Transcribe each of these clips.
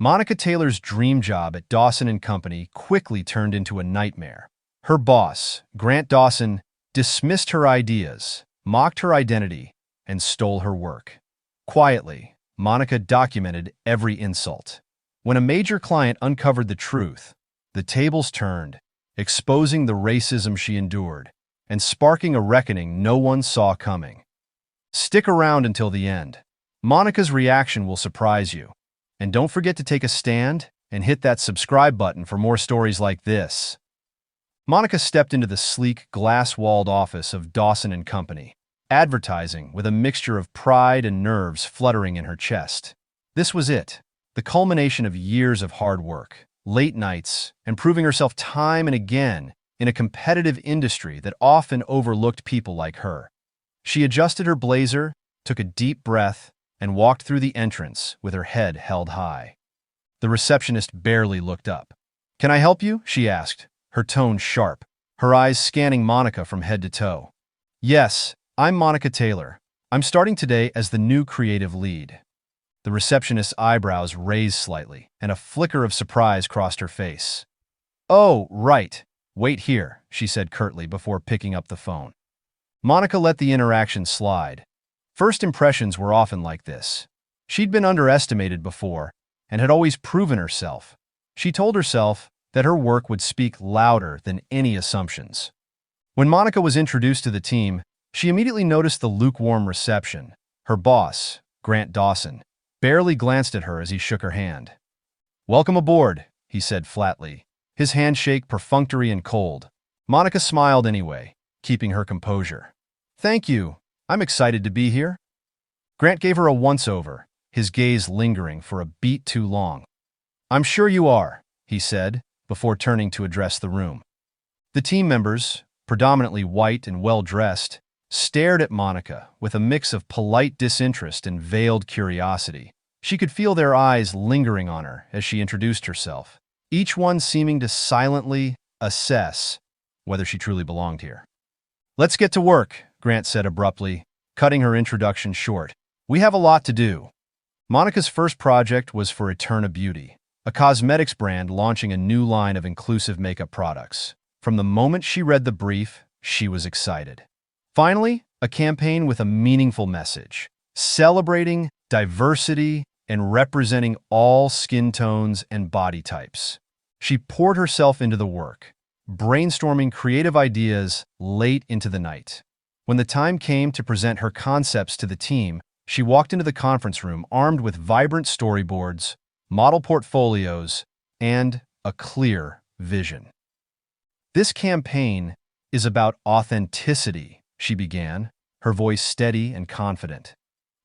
Monica Taylor's dream job at Dawson & Company quickly turned into a nightmare. Her boss, Grant Dawson, dismissed her ideas, mocked her identity, and stole her work. Quietly, Monica documented every insult. When a major client uncovered the truth, the tables turned, exposing the racism she endured and sparking a reckoning no one saw coming. Stick around until the end. Monica's reaction will surprise you. And don't forget to take a stand and hit that subscribe button for more stories like this. Monica stepped into the sleek, glass-walled office of Dawson & Company, advertising with a mixture of pride and nerves fluttering in her chest. This was it, the culmination of years of hard work, late nights, and proving herself time and again in a competitive industry that often overlooked people like her. She adjusted her blazer, took a deep breath, and walked through the entrance with her head held high. The receptionist barely looked up. "Can I help you?" she asked, her tone sharp, her eyes scanning Monica from head to toe. "Yes, I'm Monica Taylor. I'm starting today as the new creative lead." The receptionist's eyebrows raised slightly, and a flicker of surprise crossed her face. "Oh, right. Wait here," she said curtly before picking up the phone. Monica let the interaction slide. First impressions were often like this. She'd been underestimated before and had always proven herself. She told herself that her work would speak louder than any assumptions. When Monica was introduced to the team, she immediately noticed the lukewarm reception. Her boss, Grant Dawson, barely glanced at her as he shook her hand. "Welcome aboard," he said flatly, his handshake perfunctory and cold. Monica smiled anyway, keeping her composure. "Thank you. I'm excited to be here." Grant gave her a once-over, his gaze lingering for a beat too long. "I'm sure you are," he said, before turning to address the room. The team members, predominantly white and well-dressed, stared at Monica with a mix of polite disinterest and veiled curiosity. She could feel their eyes lingering on her as she introduced herself, each one seeming to silently assess whether she truly belonged here. "Let's get to work," Grant said abruptly, cutting her introduction short. "We have a lot to do." Monica's first project was for Eterna Beauty, a cosmetics brand launching a new line of inclusive makeup products. From the moment she read the brief, she was excited. Finally, a campaign with a meaningful message, celebrating diversity and representing all skin tones and body types. She poured herself into the work, brainstorming creative ideas late into the night. When the time came to present her concepts to the team, she walked into the conference room armed with vibrant storyboards, model portfolios, and a clear vision. "This campaign is about authenticity," she began, her voice steady and confident.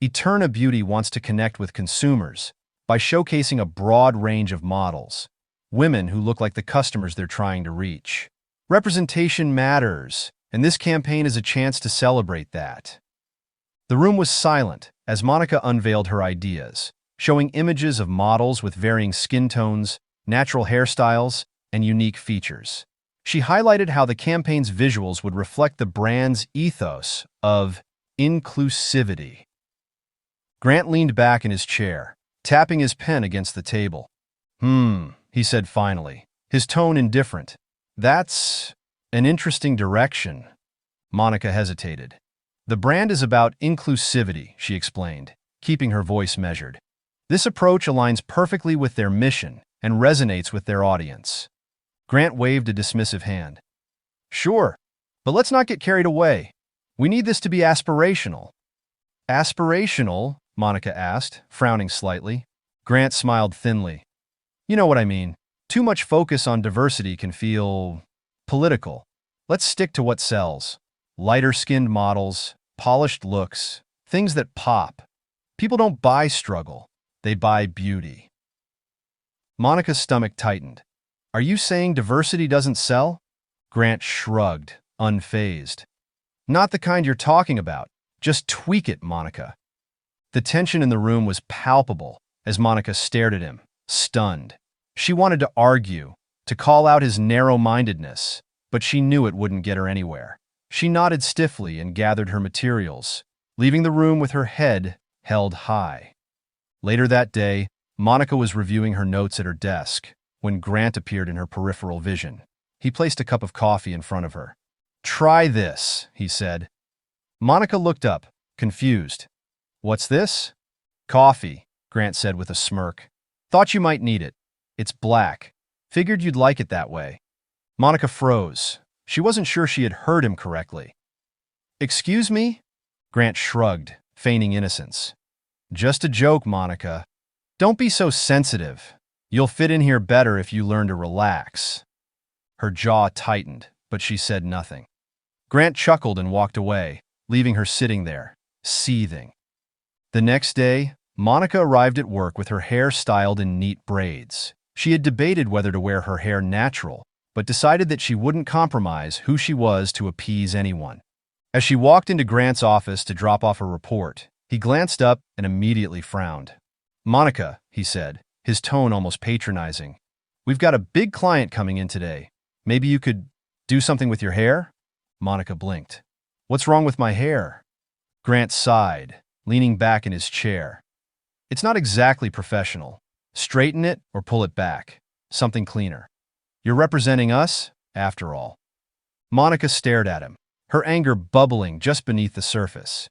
"Eterna Beauty wants to connect with consumers by showcasing a broad range of models, women who look like the customers they're trying to reach. Representation matters, and this campaign is a chance to celebrate that." The room was silent as Monica unveiled her ideas, showing images of models with varying skin tones, natural hairstyles, and unique features. She highlighted how the campaign's visuals would reflect the brand's ethos of inclusivity. Grant leaned back in his chair, tapping his pen against the table. He said finally, his tone indifferent. "That's an interesting direction." Monica hesitated. "The brand is about inclusivity," she explained, keeping her voice measured. "This approach aligns perfectly with their mission and resonates with their audience." Grant waved a dismissive hand. "Sure, but let's not get carried away. We need this to be aspirational." "Aspirational?" Monica asked, frowning slightly. Grant smiled thinly. "You know what I mean. Too much focus on diversity can feel political. Let's stick to what sells. Lighter-skinned models, polished looks, things that pop. People don't buy struggle, they buy beauty." Monica's stomach tightened. "Are you saying diversity doesn't sell?" Grant shrugged, unfazed. "Not the kind you're talking about. Just tweak it, Monica." The tension in the room was palpable as Monica stared at him, stunned. She wanted to argue, to call out his narrow-mindedness, but she knew it wouldn't get her anywhere. She nodded stiffly and gathered her materials, leaving the room with her head held high. Later that day, Monica was reviewing her notes at her desk when Grant appeared in her peripheral vision. He placed a cup of coffee in front of her. "Try this," he said. Monica looked up, confused. "What's this?" "Coffee," Grant said with a smirk. "Thought you might need it. It's black. Figured you'd like it that way." Monica froze. She wasn't sure she had heard him correctly. "Excuse me?" Grant shrugged, feigning innocence. "Just a joke, Monica. Don't be so sensitive. You'll fit in here better if you learn to relax." Her jaw tightened, but she said nothing. Grant chuckled and walked away, leaving her sitting there, seething. The next day, Monica arrived at work with her hair styled in neat braids. She had debated whether to wear her hair natural, but decided that she wouldn't compromise who she was to appease anyone. As she walked into Grant's office to drop off a report, he glanced up and immediately frowned. "Monica," he said, his tone almost patronizing, "we've got a big client coming in today. Maybe you could do something with your hair?" Monica blinked. "What's wrong with my hair?" Grant sighed, leaning back in his chair. "It's not exactly professional. Straighten it or pull it back. Something cleaner. You're representing us, after all." Monica stared at him, her anger bubbling just beneath the surface.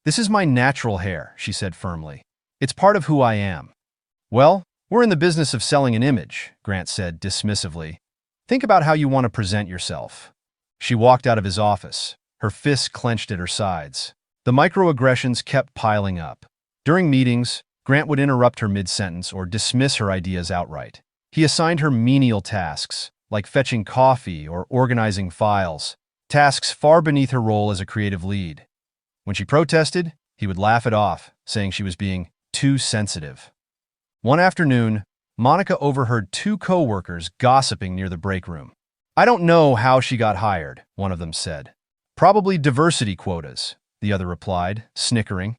"This is my natural hair," she said firmly. "It's part of who I am." "Well, we're in the business of selling an image," Grant said dismissively. "Think about how you want to present yourself." She walked out of his office, her fists clenched at her sides. The microaggressions kept piling up. During meetings, Grant would interrupt her mid-sentence or dismiss her ideas outright. He assigned her menial tasks, like fetching coffee or organizing files, tasks far beneath her role as a creative lead. When she protested, he would laugh it off, saying she was being too sensitive. One afternoon, Monica overheard two co-workers gossiping near the break room. "I don't know how she got hired," one of them said. "Probably diversity quotas," the other replied, snickering.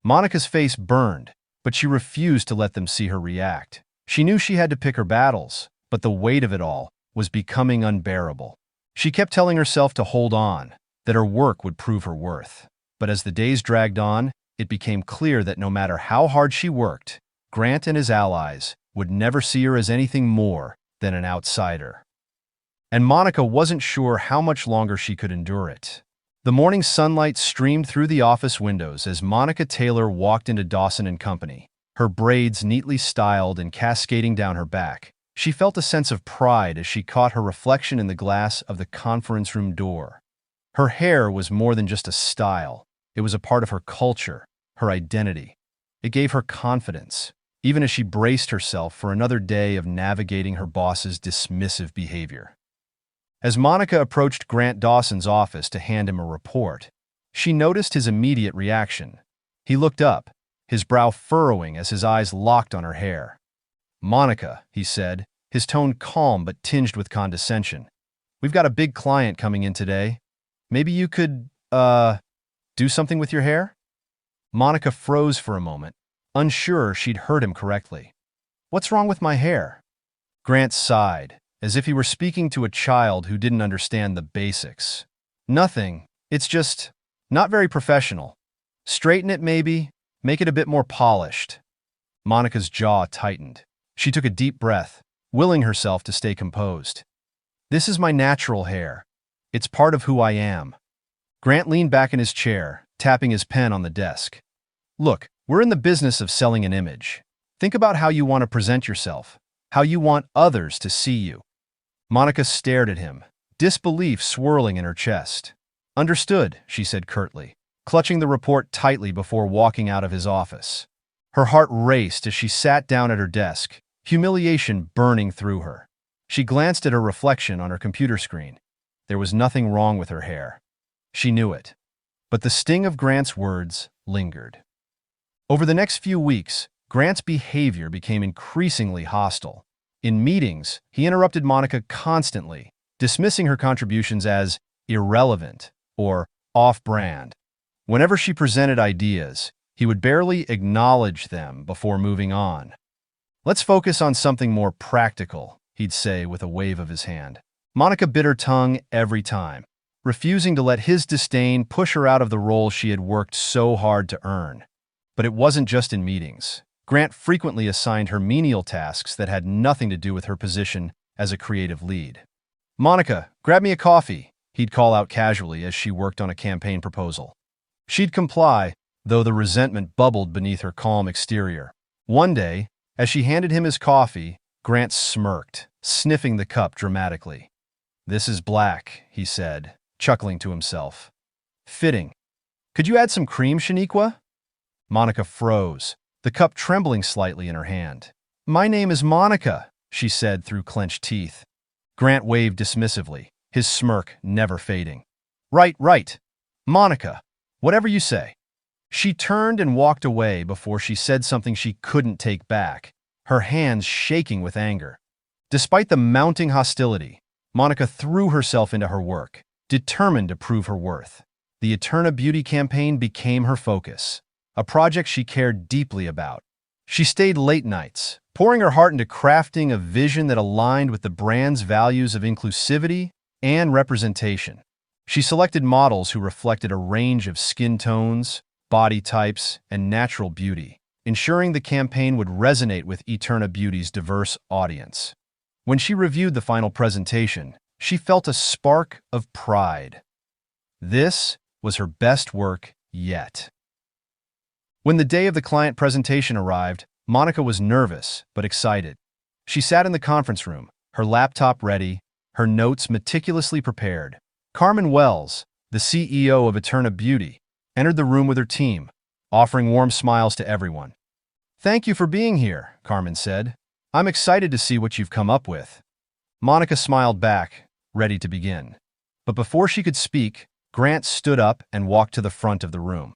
Monica's face burned, but she refused to let them see her react. She knew she had to pick her battles, but the weight of it all was becoming unbearable. She kept telling herself to hold on, that her work would prove her worth. But as the days dragged on, it became clear that no matter how hard she worked, Grant and his allies would never see her as anything more than an outsider. And Monica wasn't sure how much longer she could endure it. The morning sunlight streamed through the office windows as Monica Taylor walked into Dawson & Company, her braids neatly styled and cascading down her back. She felt a sense of pride as she caught her reflection in the glass of the conference room door. Her hair was more than just a style. It was a part of her culture, her identity. It gave her confidence, even as she braced herself for another day of navigating her boss's dismissive behavior. As Monica approached Grant Dawson's office to hand him a report, she noticed his immediate reaction. He looked up, his brow furrowing as his eyes locked on her hair. "Monica," he said, his tone calm but tinged with condescension. "We've got a big client coming in today. Maybe you could, do something with your hair?" Monica froze for a moment, unsure she'd heard him correctly. "What's wrong with my hair?" Grant sighed, as if he were speaking to a child who didn't understand the basics. "Nothing. It's just not very professional. Straighten it maybe, make it a bit more polished." Monica's jaw tightened. She took a deep breath, willing herself to stay composed. "This is my natural hair. It's part of who I am." Grant leaned back in his chair, tapping his pen on the desk. "Look, we're in the business of selling an image. Think about how you want to present yourself, how you want others to see you." Monica stared at him, disbelief swirling in her chest. "Understood," she said curtly, clutching the report tightly before walking out of his office. Her heart raced as she sat down at her desk, humiliation burning through her. She glanced at her reflection on her computer screen. There was nothing wrong with her hair. She knew it. But the sting of Grant's words lingered. Over the next few weeks, Grant's behavior became increasingly hostile. In meetings, he interrupted Monica constantly, dismissing her contributions as irrelevant or off-brand. Whenever she presented ideas, he would barely acknowledge them before moving on. "Let's focus on something more practical," he'd say with a wave of his hand. Monica bit her tongue every time, refusing to let his disdain push her out of the role she had worked so hard to earn. But it wasn't just in meetings. Grant frequently assigned her menial tasks that had nothing to do with her position as a creative lead. "Monica, grab me a coffee," he'd call out casually as she worked on a campaign proposal. She'd comply, though the resentment bubbled beneath her calm exterior. One day, as she handed him his coffee, Grant smirked, sniffing the cup dramatically. "This is black," he said, chuckling to himself. "Fitting. Could you add some cream, Shaniqua?" Monica froze, the cup trembling slightly in her hand. "My name is Monica," she said through clenched teeth. Grant waved dismissively, his smirk never fading. Right. Monica, whatever you say." She turned and walked away before she said something she couldn't take back, her hands shaking with anger. Despite the mounting hostility, Monica threw herself into her work, determined to prove her worth. The Eterna Beauty campaign became her focus, a project she cared deeply about. She stayed late nights, pouring her heart into crafting a vision that aligned with the brand's values of inclusivity and representation. She selected models who reflected a range of skin tones, body types, and natural beauty, ensuring the campaign would resonate with Eterna Beauty's diverse audience. When she reviewed the final presentation, she felt a spark of pride. This was her best work yet. When the day of the client presentation arrived, Monica was nervous but excited. She sat in the conference room, her laptop ready, her notes meticulously prepared. Carmen Wells, the CEO of Eterna Beauty, entered the room with her team, offering warm smiles to everyone. "Thank you for being here," Carmen said. "I'm excited to see what you've come up with." Monica smiled back, ready to begin. But before she could speak, Grant stood up and walked to the front of the room.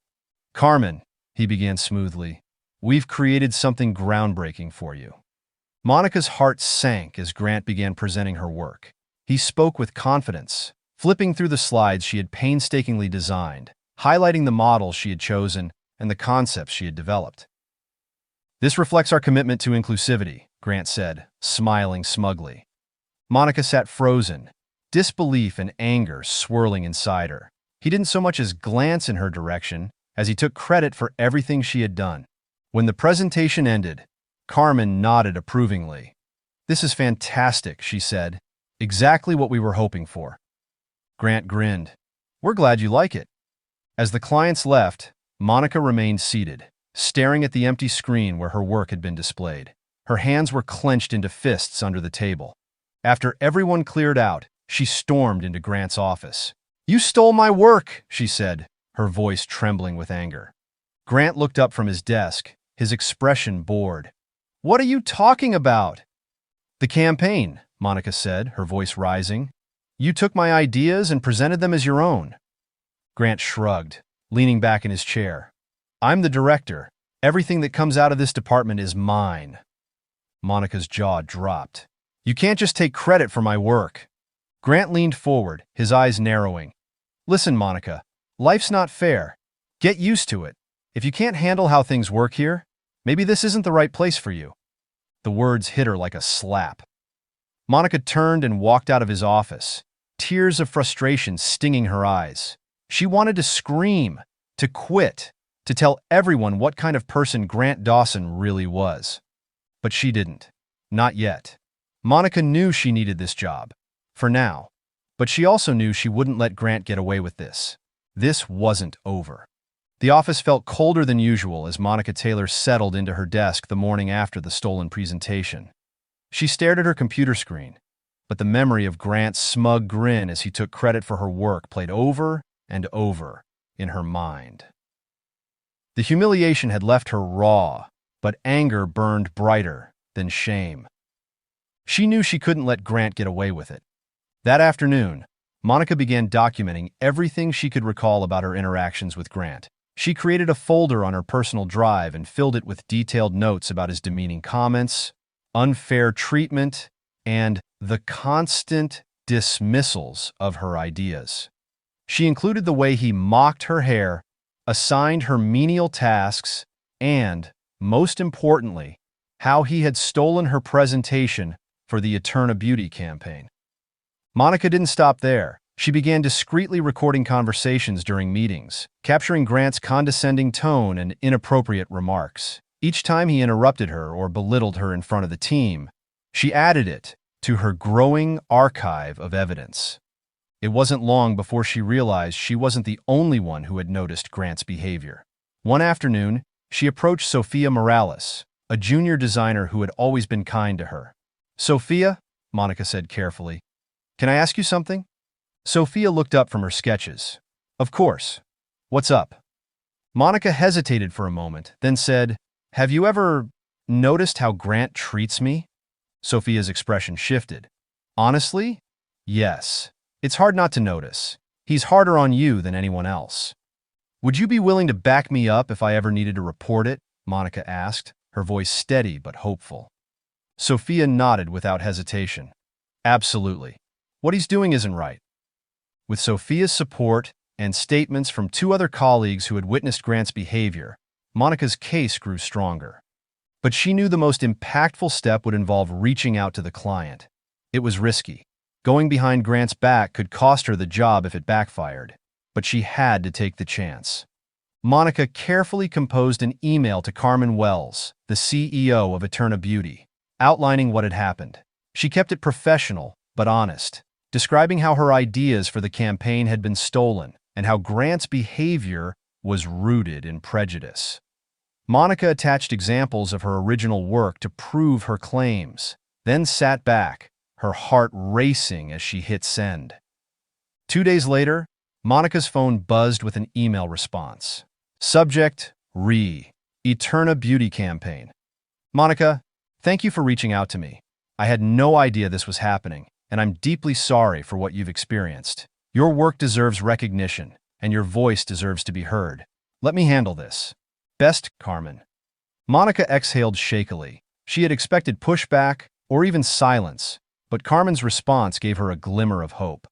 "Carmen," he began smoothly, "we've created something groundbreaking for you." Monica's heart sank as Grant began presenting her work. He spoke with confidence, flipping through the slides she had painstakingly designed, highlighting the models she had chosen and the concepts she had developed. "This reflects our commitment to inclusivity," Grant said, smiling smugly. Monica sat frozen, disbelief and anger swirling inside her. He didn't so much as glance in her direction as he took credit for everything she had done. When the presentation ended, Carmen nodded approvingly. "This is fantastic," she said. "Exactly what we were hoping for." Grant grinned. "We're glad you like it." As the clients left, Monica remained seated, staring at the empty screen where her work had been displayed. Her hands were clenched into fists under the table. After everyone cleared out, she stormed into Grant's office. "You stole my work," she said, her voice trembling with anger. Grant looked up from his desk, his expression bored. "What are you talking about?" "The campaign," Monica said, her voice rising. "You took my ideas and presented them as your own." Grant shrugged, leaning back in his chair. "I'm the director. Everything that comes out of this department is mine." Monica's jaw dropped. "You can't just take credit for my work." Grant leaned forward, his eyes narrowing. "Listen, Monica, life's not fair. Get used to it. If you can't handle how things work here, maybe this isn't the right place for you." The words hit her like a slap. Monica turned and walked out of his office, tears of frustration stinging her eyes. She wanted to scream, to quit, to tell everyone what kind of person Grant Dawson really was. But she didn't. Not yet. Monica knew she needed this job. For now. But she also knew she wouldn't let Grant get away with this. This wasn't over. The office felt colder than usual as Monica Taylor settled into her desk the morning after the stolen presentation. She stared at her computer screen, but the memory of Grant's smug grin as he took credit for her work played over and over in her mind. The humiliation had left her raw, but anger burned brighter than shame. She knew she couldn't let Grant get away with it. That afternoon, Monica began documenting everything she could recall about her interactions with Grant. She created a folder on her personal drive and filled it with detailed notes about his demeaning comments, unfair treatment, and the constant dismissals of her ideas. She included the way he mocked her hair, assigned her menial tasks, and, most importantly, how he had stolen her presentation for the Eterna Beauty campaign. Monica didn't stop there. She began discreetly recording conversations during meetings, capturing Grant's condescending tone and inappropriate remarks. Each time he interrupted her or belittled her in front of the team, she added it to her growing archive of evidence. It wasn't long before she realized she wasn't the only one who had noticed Grant's behavior. One afternoon, she approached Sophia Morales, a junior designer who had always been kind to her. "Sophia," Monica said carefully, "can I ask you something?" Sophia looked up from her sketches. "Of course. What's up?" Monica hesitated for a moment, then said, "Have you ever noticed how Grant treats me?" Sophia's expression shifted. "Honestly? Yes. It's hard not to notice. He's harder on you than anyone else." "Would you be willing to back me up if I ever needed to report it?" Monica asked, her voice steady but hopeful. Sophia nodded without hesitation. "Absolutely. What he's doing isn't right." With Sophia's support and statements from two other colleagues who had witnessed Grant's behavior, Monica's case grew stronger. But she knew the most impactful step would involve reaching out to the client. It was risky. Going behind Grant's back could cost her the job if it backfired, but she had to take the chance. Monica carefully composed an email to Carmen Wells, the CEO of Eterna Beauty, outlining what had happened. She kept it professional but honest, describing how her ideas for the campaign had been stolen and how Grant's behavior was rooted in prejudice. Monica attached examples of her original work to prove her claims, then sat back, her heart racing as she hit send. 2 days later, Monica's phone buzzed with an email response. Subject: Eterna Beauty Campaign. "Monica, thank you for reaching out to me. I had no idea this was happening, and I'm deeply sorry for what you've experienced. Your work deserves recognition, and your voice deserves to be heard. Let me handle this. Best, Carmen." Monica exhaled shakily. She had expected pushback or even silence, but Carmen's response gave her a glimmer of hope.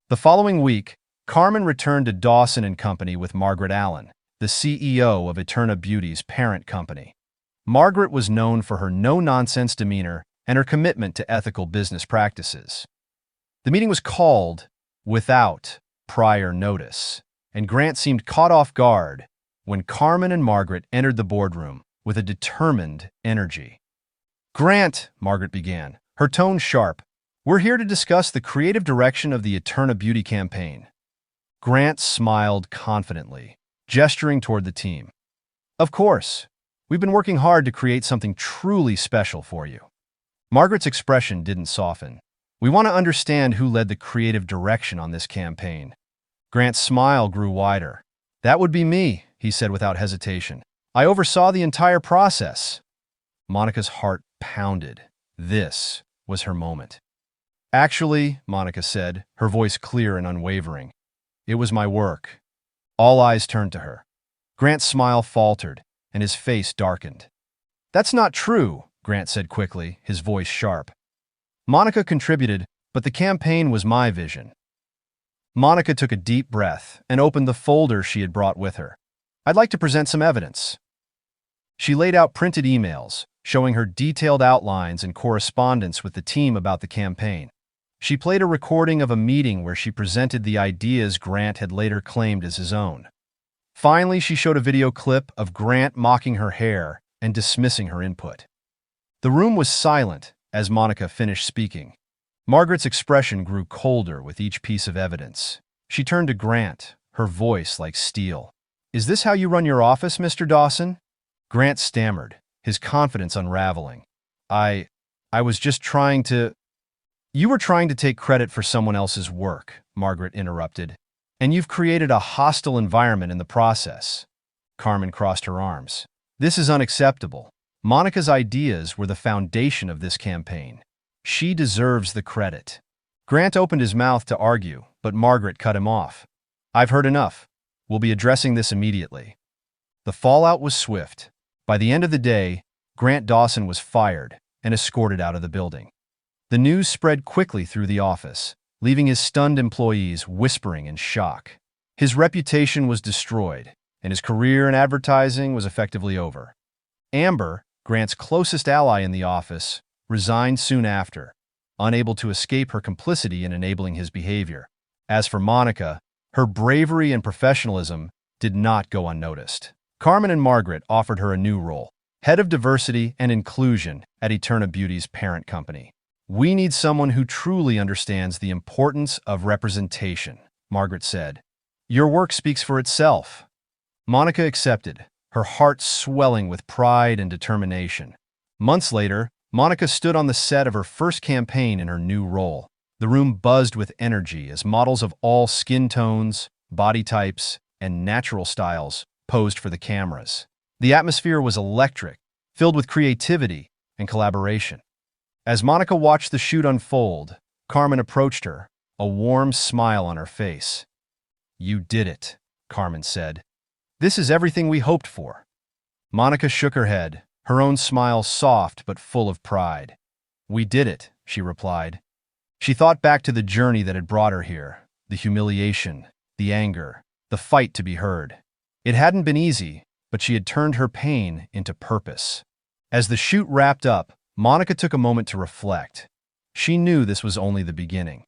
The following week, Carmen returned to Dawson & Company with Margaret Allen, the CEO of Eterna Beauty's parent company. Margaret was known for her no-nonsense demeanor and her commitment to ethical business practices. The meeting was called without prior notice, and Grant seemed caught off guard when Carmen and Margaret entered the boardroom with a determined energy. "Grant," Margaret began, her tone sharp, "we're here to discuss the creative direction of the Eterna Beauty campaign." Grant smiled confidently, gesturing toward the team. "Of course. We've been working hard to create something truly special for you." Margaret's expression didn't soften. "We want to understand who led the creative direction on this campaign." Grant's smile grew wider. "That would be me," he said without hesitation. "I oversaw the entire process." Monica's heart pounded. This was her moment. "Actually," Monica said, her voice clear and unwavering, "it was my work." All eyes turned to her. Grant's smile faltered, and his face darkened. "That's not true," Grant said quickly, his voice sharp. "Monica contributed, but the campaign was my vision." Monica took a deep breath and opened the folder she had brought with her. "I'd like to present some evidence." She laid out printed emails, showing her detailed outlines and correspondence with the team about the campaign. She played a recording of a meeting where she presented the ideas Grant had later claimed as his own. Finally, she showed a video clip of Grant mocking her hair and dismissing her input. The room was silent as Monica finished speaking. Margaret's expression grew colder with each piece of evidence. She turned to Grant, her voice like steel. "Is this how you run your office, Mr. Dawson?" Grant stammered, his confidence unraveling. I was just trying to—" "You were trying to take credit for someone else's work," Margaret interrupted, "and you've created a hostile environment in the process." Carmen crossed her arms. "This is unacceptable. Monica's ideas were the foundation of this campaign. She deserves the credit." Grant opened his mouth to argue, but Margaret cut him off. "I've heard enough. We'll be addressing this immediately." The fallout was swift. By the end of the day, Grant Dawson was fired and escorted out of the building. The news spread quickly through the office, leaving his stunned employees whispering in shock. His reputation was destroyed, and his career in advertising was effectively over. Amber, Grant's closest ally in the office, resigned soon after, unable to escape her complicity in enabling his behavior. As for Monica, her bravery and professionalism did not go unnoticed. Carmen and Margaret offered her a new role, head of diversity and inclusion at Eterna Beauty's parent company. "We need someone who truly understands the importance of representation," Margaret said. "Your work speaks for itself." Monica accepted, her heart swelling with pride and determination. Months later, Monica stood on the set of her first campaign in her new role. The room buzzed with energy as models of all skin tones, body types, and natural styles posed for the cameras. The atmosphere was electric, filled with creativity and collaboration. As Monica watched the shoot unfold, Carmen approached her, a warm smile on her face. "You did it," Carmen said. "This is everything we hoped for." Monica shook her head, her own smile soft but full of pride. "We did it," she replied. She thought back to the journey that had brought her here, the humiliation, the anger, the fight to be heard. It hadn't been easy, but she had turned her pain into purpose. As the shoot wrapped up, Monica took a moment to reflect. She knew this was only the beginning.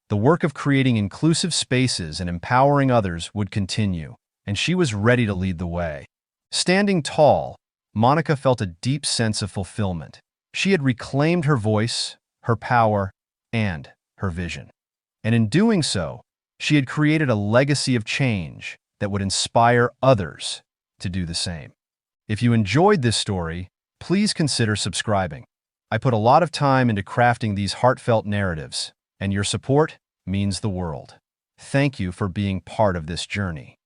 The work of creating inclusive spaces and empowering others would continue, and she was ready to lead the way. Standing tall, Monica felt a deep sense of fulfillment. She had reclaimed her voice, her power, and her vision. And in doing so, she had created a legacy of change that would inspire others to do the same. If you enjoyed this story, please consider subscribing. I put a lot of time into crafting these heartfelt narratives, and your support means the world. Thank you for being part of this journey.